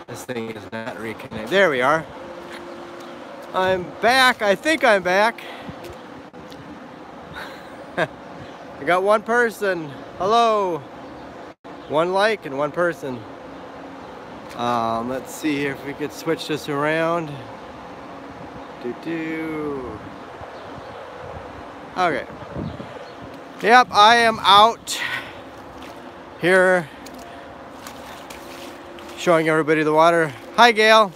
This thing is not reconnected. There we are. I'm back. I think I'm back. I got one person. Hello. One like and one person. Let's see here if we could switch this around. Okay. Yep, I am out here showing everybody the water. Hi, Gail.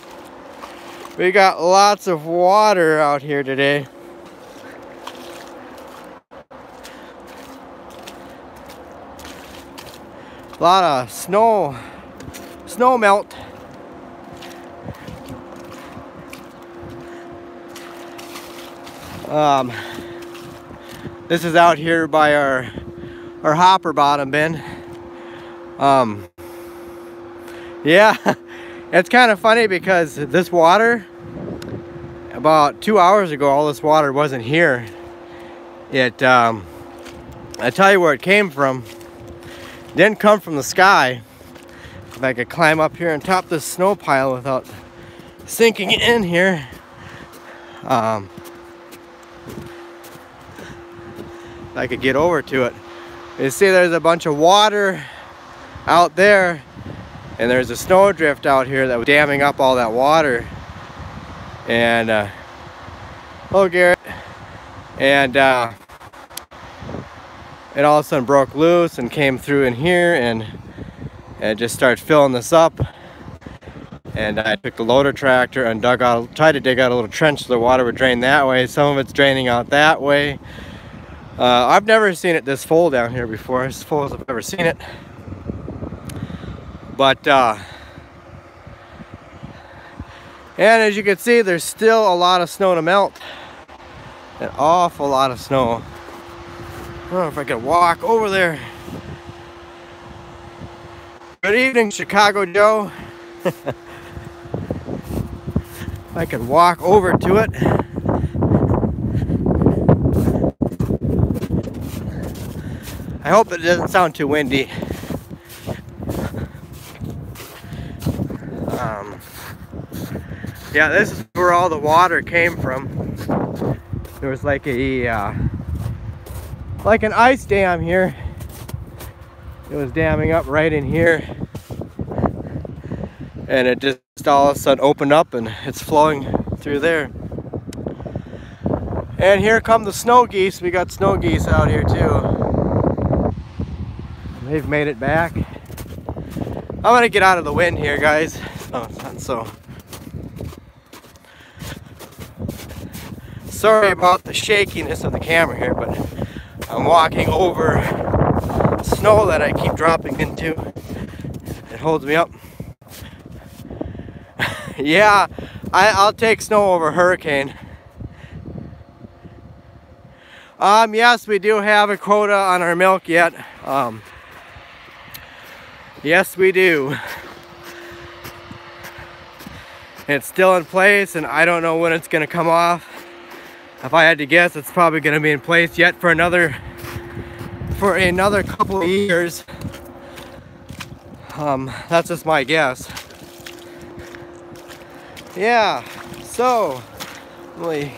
We got lots of water out here today. A lot of snow melt. This is out here by our hopper bottom bin. Yeah, it's kind of funny because this water, about 2 hours ago, all this water wasn't here. It, I tell you where it came from. It didn't come from the sky. If I could climb up here and top this snow pile without sinking in here. If I could get over to it. You see there's a bunch of water out there, and there's a snowdrift out here that was damming up all that water. And hello, Garrett. And it all of a sudden broke loose and came through in here, and it just started filling this up. And I took the loader tractor and tried to dig out a little trench so the water would drain that way. Some of it's draining out that way. I've never seen it this full down here before, as full as I've ever seen it. But and as you can see, there's still a lot of snow to melt. An awful lot of snow. I don't know if I can walk over there. Good evening, Chicago Joe. If I could walk over to it. I hope it doesn't sound too windy. Yeah, this is where all the water came from. There was like an ice dam here. It was damming up right in here, and it just all of a sudden opened up and it's flowing through there. And here come the snow geese. We got snow geese out here too. They've made it back. I'm gonna get out of the wind here, guys. So sorry about the shakiness of the camera here, but I'm walking over snow that I keep dropping into. It holds me up. Yeah, I'll take snow over hurricane. Yes, we do have a quota on our milk yet. Yes, we do. It's still in place, and I don't know when it's gonna come off. If I had to guess, it's probably gonna be in place yet for another couple of years. That's just my guess. Yeah, so really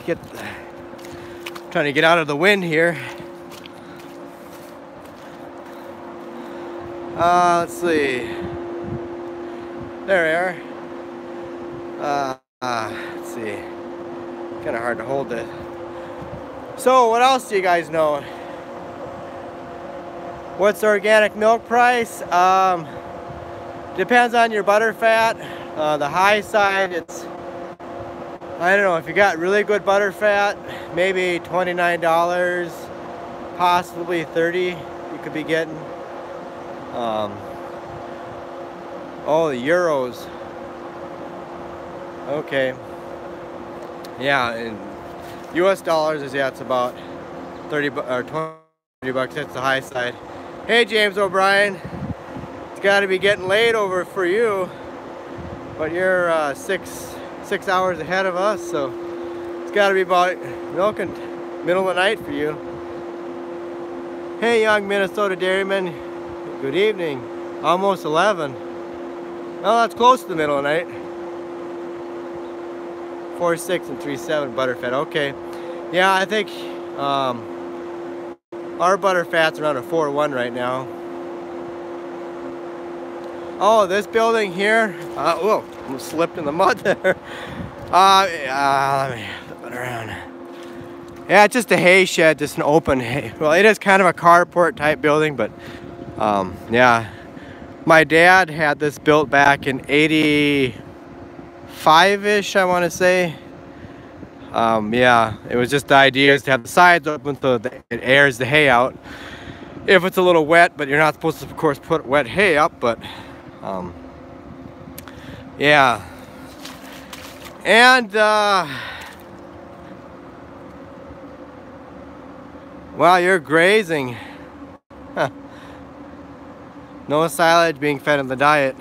trying to get out of the wind here. Let's see. There we are. Let's see. Kind of hard to hold it. So, what else do you guys know? What's the organic milk price? Depends on your butter fat. The high side, it's, I don't know, if you got really good butter fat, maybe $29, possibly $30 you could be getting. Oh, the euros. Okay. Yeah, in US dollars is, yeah, it's about 30 or 20 bucks. That's the high side. Hey, James O'Brien. It's got to be getting late over for you, but you're 6 hours ahead of us, so it's got to be about milking middle of the night for you. Hey, young Minnesota dairyman. Good evening. Almost 11. Well, that's close to the middle of the night. 4.6 and 3.7 butterfat. Okay. Yeah, I think our butterfat's around a 4.1 right now. Oh, this building here. Whoa, I slipped in the mud there. Let me flip it around. Yeah, it's just a hay shed, just an open hay. Well, it is kind of a carport type building, but yeah. My dad had this built back in 85-ish, I want to say. Yeah, it was just the idea is to have the sides open so that it airs the hay out. If it's a little wet, but you're not supposed to, of course, put wet hay up, but yeah. And wow, you're grazing. Huh. No silage being fed in the diet.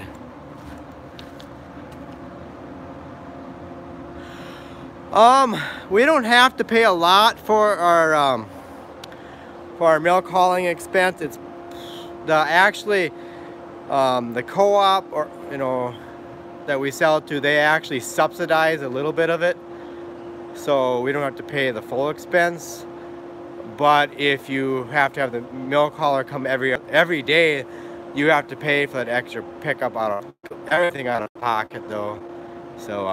We don't have to pay a lot for our milk hauling expense. It's actually the co-op, or that we sell to, they actually subsidize a little bit of it, so we don't have to pay the full expense. But if you have to have the milk hauler come every day, you have to pay for that extra pickup out of everything out of pocket though. So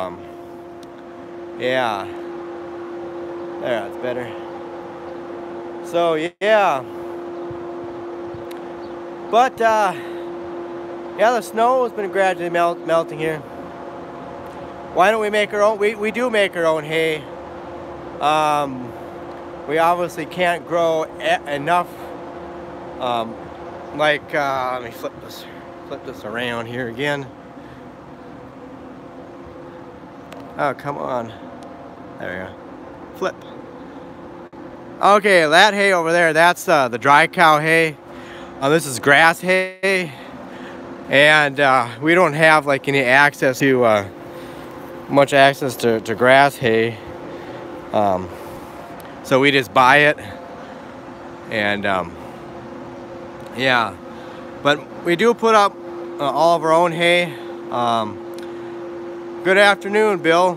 yeah, there, that's better. So yeah, but yeah, the snow has been gradually melting here. Why don't we make our own? We do make our own hay. We obviously can't grow enough. Let me flip this around here again. Oh, come on. There we go. Flip. Okay, that hay over there, that's the dry cow hay. This is grass hay. And we don't have like any access to much access to grass hay. So we just buy it. And yeah, but we do put up all of our own hay. Good afternoon, Bill.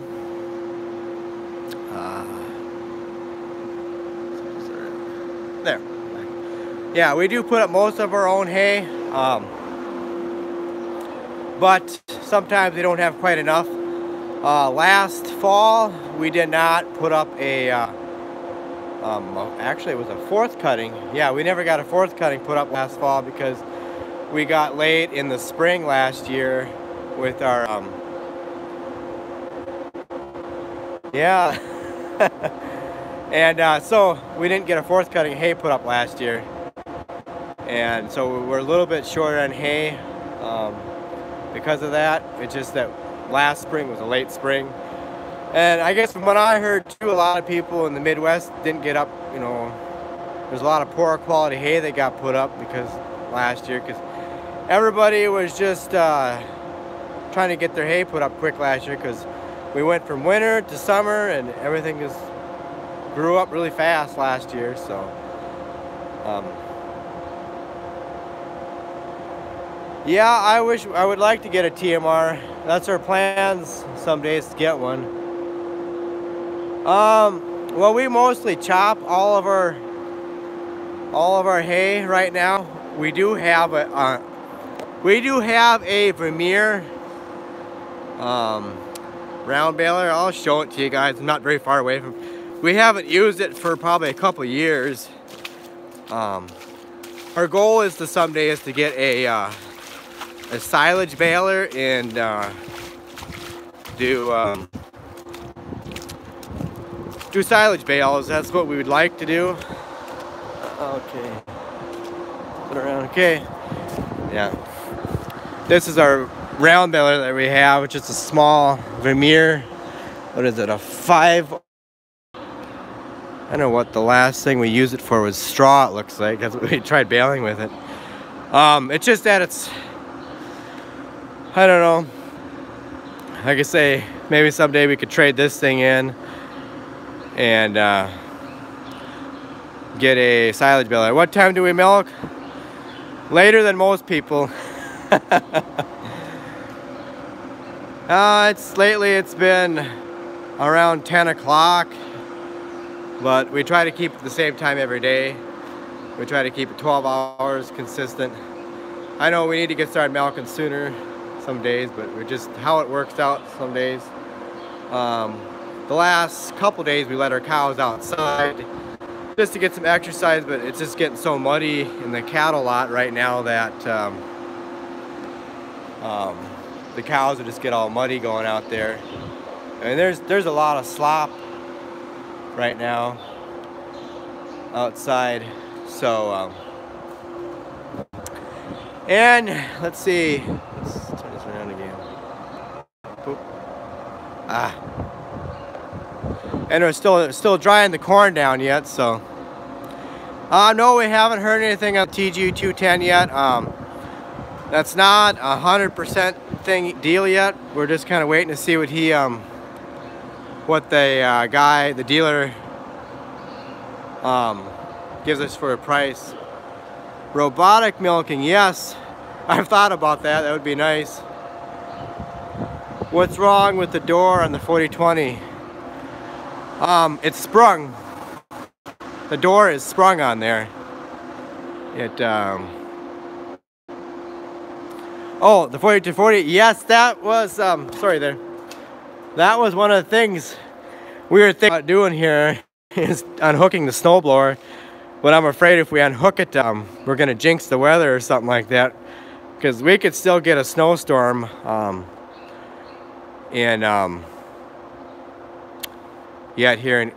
There. Yeah, we do put up most of our own hay, but sometimes we don't have quite enough. Last fall, we did not put up a actually it was a fourth cutting. Yeah, we never got a fourth cutting put up last fall because we got late in the spring last year with our yeah. And so we didn't get a fourth cutting hay put up last year, and so we're a little bit short on hay because of that. It's just that last spring was a late spring. And I guess from what I heard too, a lot of people in the Midwest didn't get up, there's a lot of poor quality hay that got put up because last year, because everybody was just trying to get their hay put up quick last year, because we went from winter to summer and everything just grew up really fast last year. So yeah, I would like to get a TMR. That's our plans some days to get one. Well, we mostly chop all of our hay right now. We do have a Vermeer round baler. I'll show it to you guys. I'm not very far away from. We haven't used it for probably a couple years. Our goal is to someday is to get a silage baler and do silage bales. That's what we would like to do. Okay. Put it around. Okay. Yeah. This is our round baler that we have, which is a small Vermeer. What is it? A 5. I don't know what the last thing we used it for was. Straw, it looks like. That's what we tried baling with it. It's just that it's, I don't know. Like I say, maybe someday we could trade this thing in and get a silage baler. What time do we milk? Later than most people. Lately it's been around 10 o'clock, but we try to keep it the same time every day. We try to keep it 12 hours consistent. I know we need to get started milking sooner some days, but we're just how it works out some days. The last couple days we let our cows outside just to get some exercise, but it's just getting so muddy in the cattle lot right now that the cows will just get all muddy going out there. And there's a lot of slop right now outside. So and let's see, let's turn this around again. Boop. And we're still drying the corn down yet, so no, we haven't heard anything on TG 210 yet. That's not 100% deal yet. We're just kind of waiting to see what he what the dealer gives us for a price. Robotic milking, yes, I've thought about that. That would be nice. What's wrong with the door on the 4020? It's sprung. The door is sprung on there. Oh, the 40-40. Yes, that was sorry there. That was one of the things we were thinking about doing here, is unhooking the snowblower. But I'm afraid if we unhook it, we're gonna jinx the weather or something like that, because we could still get a snowstorm yet here in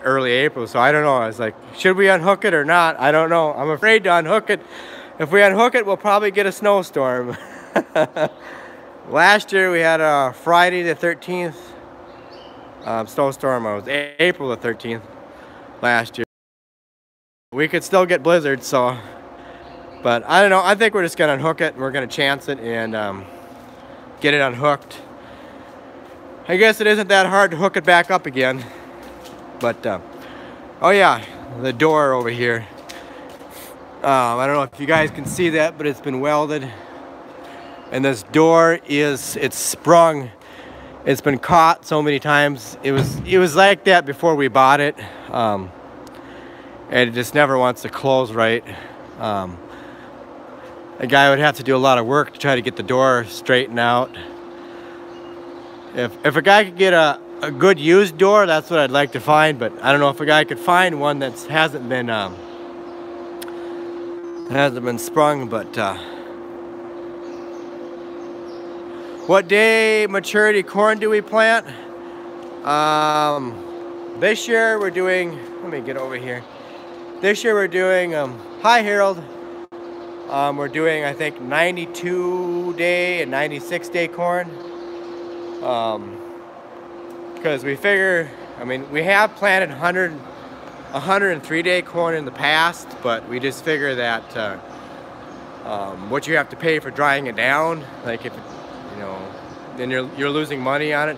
early April. So I don't know. I was like, should we unhook it or not? I don't know. I'm afraid to unhook it. If we unhook it, we'll probably get a snowstorm. Last year we had a Friday the 13th snowstorm. It was April the 13th last year. We could still get blizzards, so, but I don't know. I think we're just gonna unhook it. We're gonna chance it and get it unhooked. I guess it isn't that hard to hook it back up again. But oh yeah, the door over here. I don't know if you guys can see that, but it's been welded. And this door it's sprung. It's been caught so many times. It was like that before we bought it. And it just never wants to close right. A guy would have to do a lot of work to try to get the door straightened out. If a guy could get a good used door, that's what I'd like to find, but I don't know if a guy could find one that hasn't been sprung. But what day maturity corn do we plant? This year we're doing, let me get over here. This year we're doing, hi Harold. We're doing, I think, 92-day and 96-day corn. Because we figure, I mean, we have planted 103-day corn in the past, but we just figure that what you have to pay for drying it down, like if, you know, then you're losing money on it.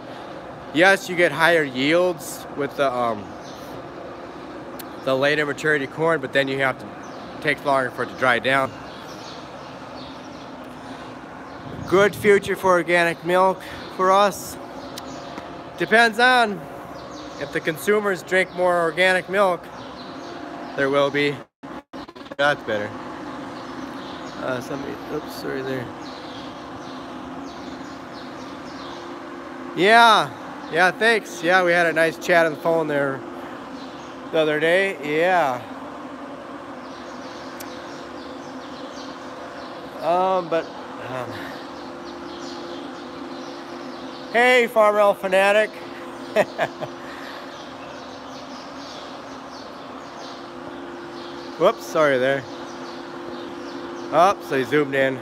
Yes, you get higher yields with the later maturity corn, but then you have to take longer for it to dry down. Good future for organic milk for us. Depends on if the consumers drink more organic milk. There will be. That's better. Oops, sorry there. Yeah, thanks. Yeah, we had a nice chat on the phone there the other day. Yeah. Hey, Farmer Elf Fanatic. Whoops, sorry there. Oh, so he zoomed in.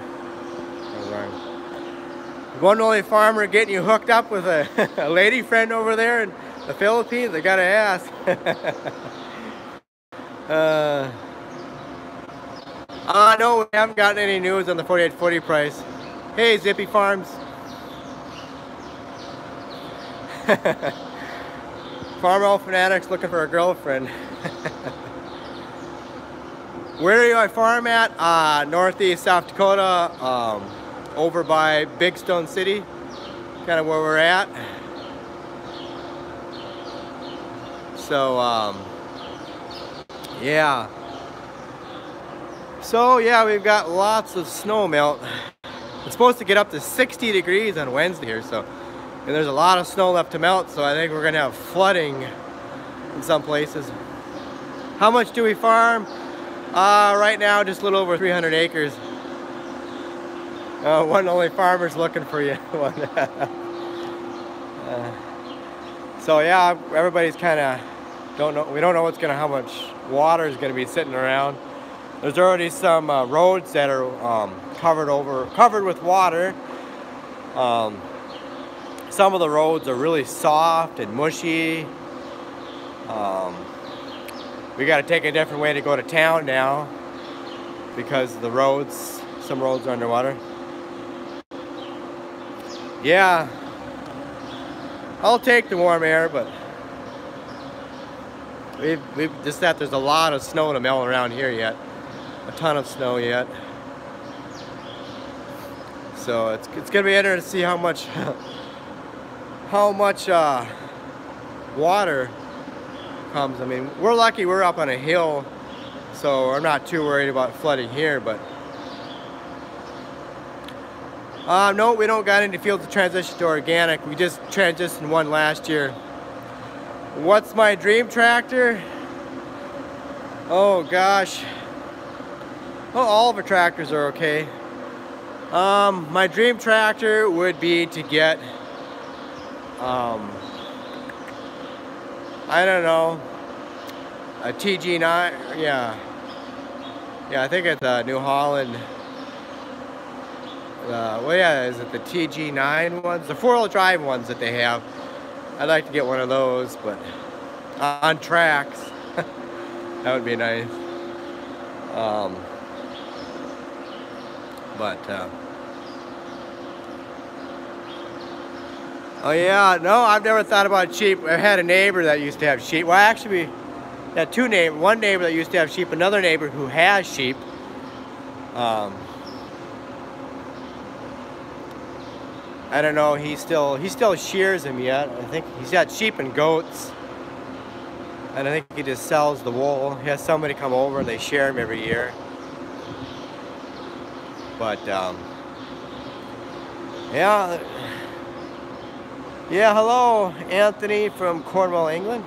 One only farmer getting you hooked up with a lady friend over there in the Philippines, I gotta ask. No, we haven't gotten any news on the 4840 price. Hey, Zippy Farms. Farm Elf Fanatics looking for a girlfriend. Where do I farm at? Northeast South Dakota. over by Big Stone City, kind of where we're at. So yeah. So yeah, we've got lots of snow melt. It's supposed to get up to 60 degrees on Wednesday here, so, and there's a lot of snow left to melt, so I think we're gonna have flooding in some places. How much do we farm? Right now, just a little over 300 acres. One only farmer's looking for you. So yeah, everybody's kind of don't know. We don't know how much water is going to be sitting around. There's already some roads that are covered with water. Some of the roads are really soft and mushy. We got to take a different way to go to town now because some roads are underwater. Yeah, I'll take the warm air, but we've just that there's a lot of snow to melt around here yet. A ton of snow yet. So it's gonna be interesting to see how much water comes. I mean, we're lucky we're up on a hill, so we're not too worried about flooding here, but no, we don't got any fields to transition to organic. We just transitioned one last year. What's my dream tractor? Oh gosh. Well, all of our tractors are okay. My dream tractor would be to get, I don't know, a TG9, yeah, I think it's a New Holland, well yeah, is it the TG9 ones? The 4-wheel drive ones that they have. I'd like to get one of those, but on tracks. That would be nice. Oh yeah, no, I've never thought about sheep. I had a neighbor that used to have sheep. Well, actually, we had one neighbor that used to have sheep, another neighbor who has sheep. I don't know, he still shears them yet. I think he's got sheep and goats. And I think he just sells the wool. He has somebody come over and they shear him every year. But yeah, hello, Anthony from Cornwall, England.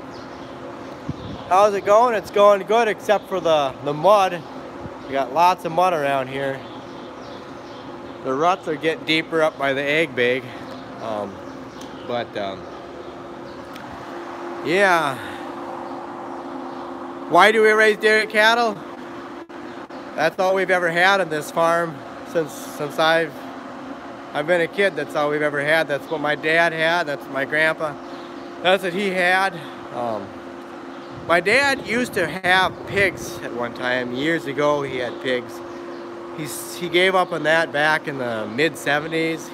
How's it going? It's going good, except for the mud. We got lots of mud around here. The ruts are getting deeper up by the egg bag. Yeah. Why do we raise dairy cattle? That's all we've ever had on this farm since I've been a kid. That's all we've ever had. That's what my dad had. That's what my grandpa. That's what he had. My dad used to have pigs at one time. Years ago, he had pigs. He gave up on that back in the mid-70s,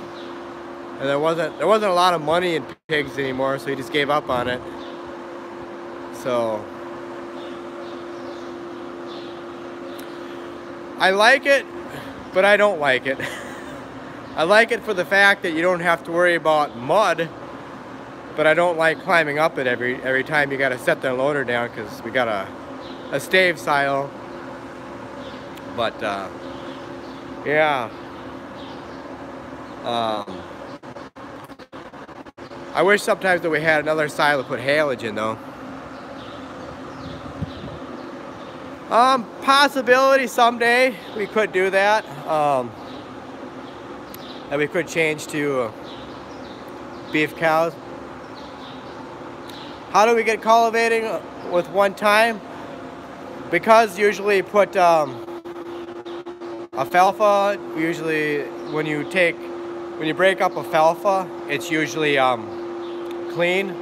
and there wasn't a lot of money in pigs anymore, so he just gave up on it. So I like it, but I don't like it. I like it for the fact that you don't have to worry about mud, but I don't like climbing up it every time you got to set the loader down, because we got a stave silo. But yeah. I wish sometimes that we had another silo to put haylage in though. Possibility someday we could do that. And we could change to beef cows. How do we get cultivating with one time? Because usually put alfalfa, usually when you break up alfalfa, it's usually clean.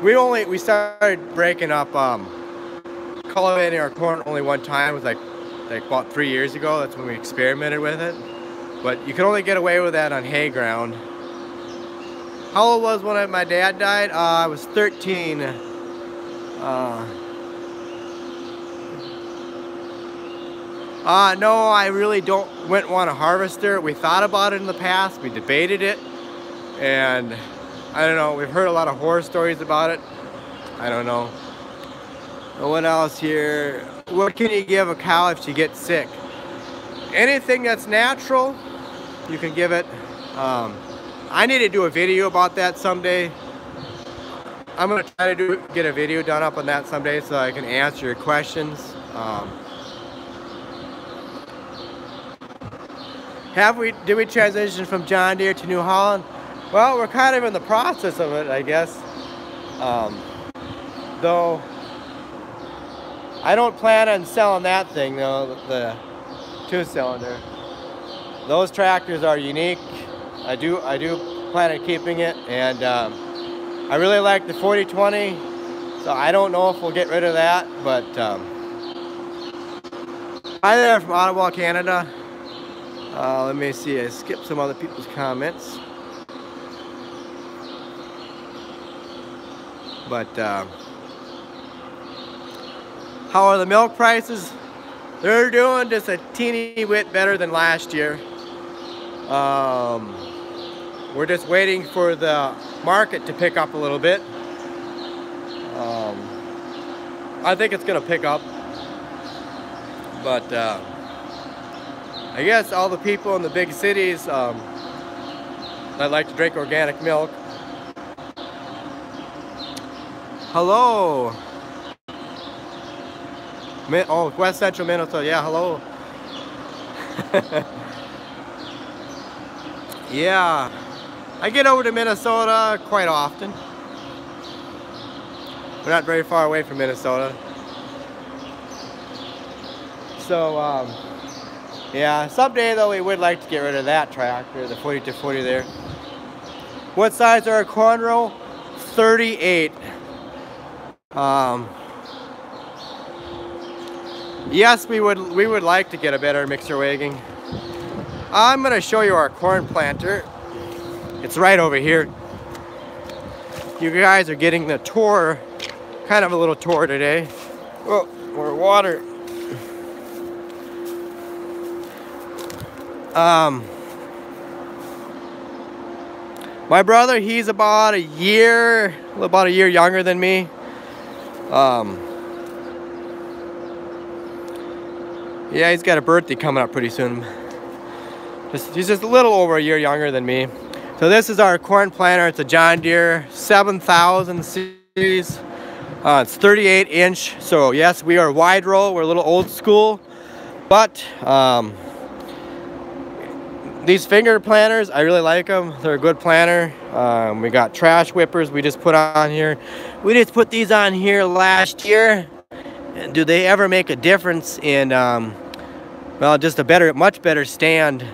We started breaking up cultivating our corn only one time. It was like about 3 years ago. That's when we experimented with it. But you can only get away with that on hay ground. How old was when my dad died? I was 13. No, I really wouldn't want to harvester. We thought about it in the past. We debated it. And I don't know. We've heard a lot of horror stories about it. I don't know. What else here? What can you give a cow if she gets sick? Anything that's natural, you can give it. I need to do a video about that someday. I'm going to try to get a video done up on that someday so I can answer your questions. Did we transition from John Deere to New Holland? Well, we're kind of in the process of it, I guess. Though I don't plan on selling that thing, though, the 2-cylinder. Those tractors are unique. I do plan on keeping it, and I really like the 4020, so I don't know if we'll get rid of that, but hi there from Ottawa, Canada. Let me see, I skipped some other people's comments. But how are the milk prices? They're doing just a teeny bit better than last year. We're just waiting for the market to pick up a little bit. I think it's gonna pick up, but I guess all the people in the big cities that like to drink organic milk. Hello. Oh, West Central Minnesota. Yeah, hello. Yeah, I get over to Minnesota quite often. We're not very far away from Minnesota. So, yeah, someday though we would like to get rid of that tractor, the 40-40 there. What size are our corn row? 38. Yes, we would like to get a better mixer wagon. I'm gonna show you our corn planter. It's right over here. You guys are getting the tour, kind of a little tour today. Oh, more water. My brother, he's about a year younger than me. Yeah, he's got a birthday coming up pretty soon. He's just a little over a year younger than me. So this is our corn planter. It's a John Deere 7000 series. It's 38 inch. So yes, we are wide row. We're a little old school, but these finger planters, I really like them. They're a good planter. We got trash whippers we just put on here. We just put these on here last year. And do they ever make a difference in, well, just a much better stand.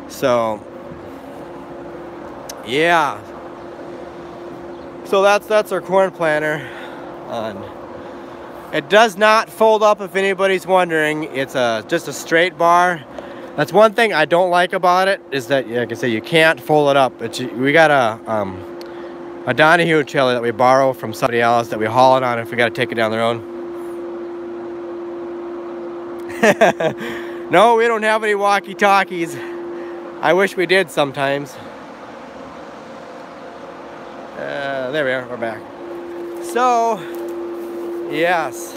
So, yeah. So that's our corn planter. It does not fold up, if anybody's wondering. It's just a straight bar. That's one thing I don't like about it, is that, like I say, you can't fold it up. We got a Donahue trailer that we borrow from somebody else that we haul it on if we got to take it down the road. No, we don't have any walkie-talkies. I wish we did sometimes. There we are, we're back. So, yes.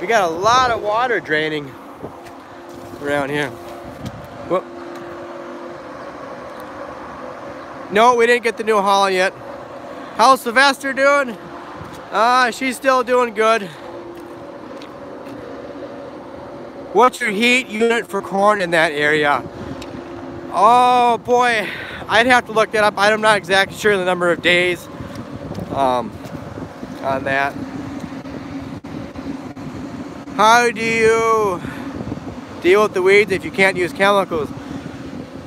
We got a lot of water draining around here. Whoop. No, we didn't get the New Holland yet. How's Sylvester doing? She's still doing good. What's your heat unit for corn in that area? Oh boy, I'd have to look that up. I'm not exactly sure the number of days on that. How do you deal with the weeds if you can't use chemicals?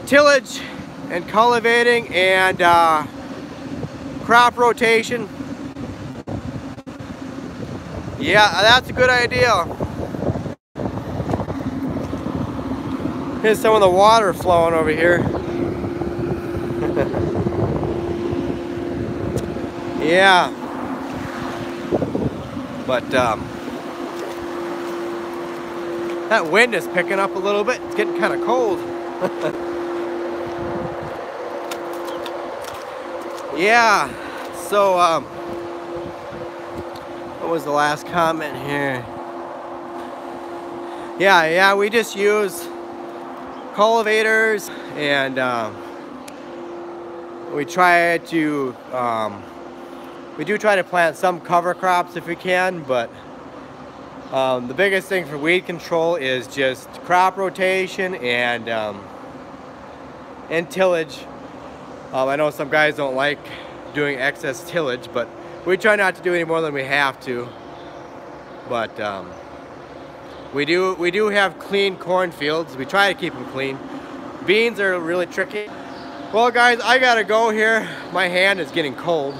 Tillage and cultivating and crop rotation. Yeah, that's a good idea. Here's some of the water flowing over here. Yeah. But that wind is picking up a little bit. It's getting kind of cold. Yeah. So what was the last comment here? Yeah, we just use cultivators, and we try to we do try to plant some cover crops if we can, but the biggest thing for weed control is just crop rotation and tillage. I know some guys don't like doing excess tillage, but we try not to do any more than we have to. But we do have clean cornfields. We try to keep them clean. Beans are really tricky. Well, guys, I gotta go here. My hand is getting cold.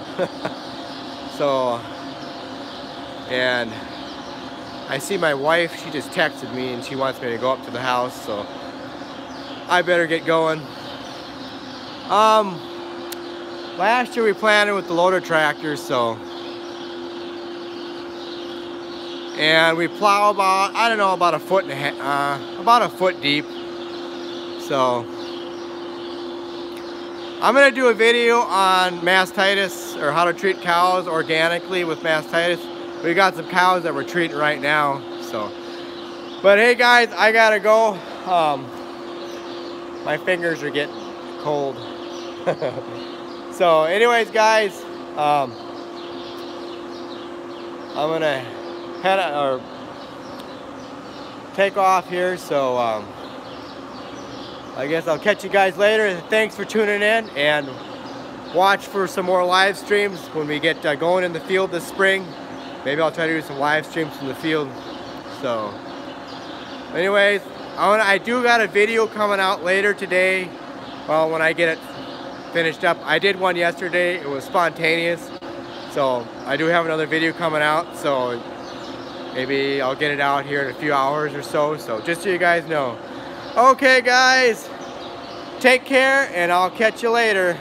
So, and I see my wife, she just texted me and she wants me to go up to the house, so I better get going. Last year we planted with the loader tractor, so, and we plow about, I don't know, about a foot and a half, about a foot deep. So I'm gonna do a video on mastitis, or how to treat cows organically with mastitis. We got some cows that we're treating right now, so. But hey guys, I gotta go. My fingers are getting cold. So anyways guys, I'm gonna head or take off here, so I guess I'll catch you guys later. Thanks for tuning in, and watch for some more live streams when we get going in the field this spring. Maybe I'll try to do some live streams from the field. So anyways, I do got a video coming out later today. Well, when I get it finished up. I did one yesterday. It was spontaneous. So I do have another video coming out. So maybe I'll get it out here in a few hours or so. So just so you guys know. Okay guys, take care, and I'll catch you later.